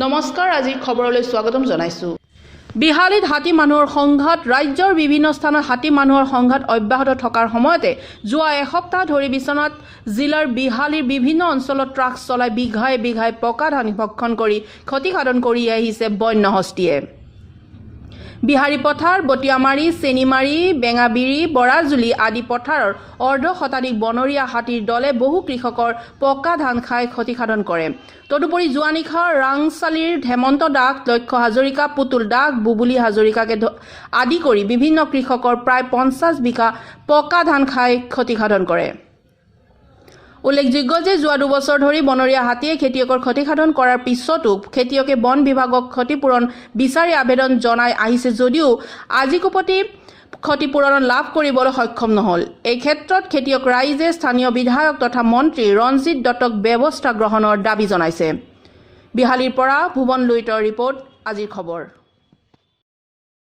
নমস্কাৰ, আজিৰ খবৰলৈ স্বাগতম জনাইছো। বিহালীত হাতী মানুহৰ সংঘাত। ৰাজ্যৰ বিভিন্ন স্থানত হাতী মানুহৰ সংঘাত অব্যাহত থকাৰ সময়তে যোৱা এসপ্তাহ ধৰি বিশ্বনাথ জিলাৰ বিহালীৰ বিভিন্ন অঞ্চলত ট্ৰাক চলাই বিঘাই বিঘাই পকা ধান ভক্ষণ কৰি ক্ষতিসাধন কৰি আহিছে বন্য হস্তীয়ে। বিহাৰী পথাৰ, বটিয়ামাৰী, চেনিমাৰী, বেঙাবিৰি, বৰাজুলি আদি পথাৰৰ অৰ্ধশতাধিক বনৰীয়া হাতীৰ দলে বহু কৃষকৰ পকা ধান খাই ক্ষতিসাধন কৰে। তদুপৰি যোৱা নিশা ৰাংচালিৰ হেমন্ত দাস, লক্ষ্য হাজৰিকা, পুতুল দাস, বুবুলি হাজৰিকাকে আদি কৰি বিভিন্ন কৃষকৰ প্ৰায় 50 বিঘা পকা ধান খাই ক্ষতিসাধন কৰে। উল্লেখযোগ্য যে যোৱা 2 বছৰ ধৰি বনৰীয়া হাতীয়ে খেতিয়কৰ ক্ষতিসাধন কৰাৰ পিছতো খেতিয়কে বন বিভাগক ক্ষতিপূৰণ বিচাৰি আবেদন জনাই আহিছে যদিও আজিকোপতি ক্ষতিপূৰণ লাভ কৰিবলৈ সক্ষম নহল। এই ক্ষেত্ৰত খেতিয়ক ৰাইজে স্থানীয় বিধায়ক তথা মন্ত্ৰী ৰঞ্জিত দত্তক ব্যৱস্থা গ্ৰহণৰ দাবী জনাইছে। বিহালীৰ পৰা ভুৱন লুইতৰ ৰিপৰ্ট, আজিৰ খবৰ।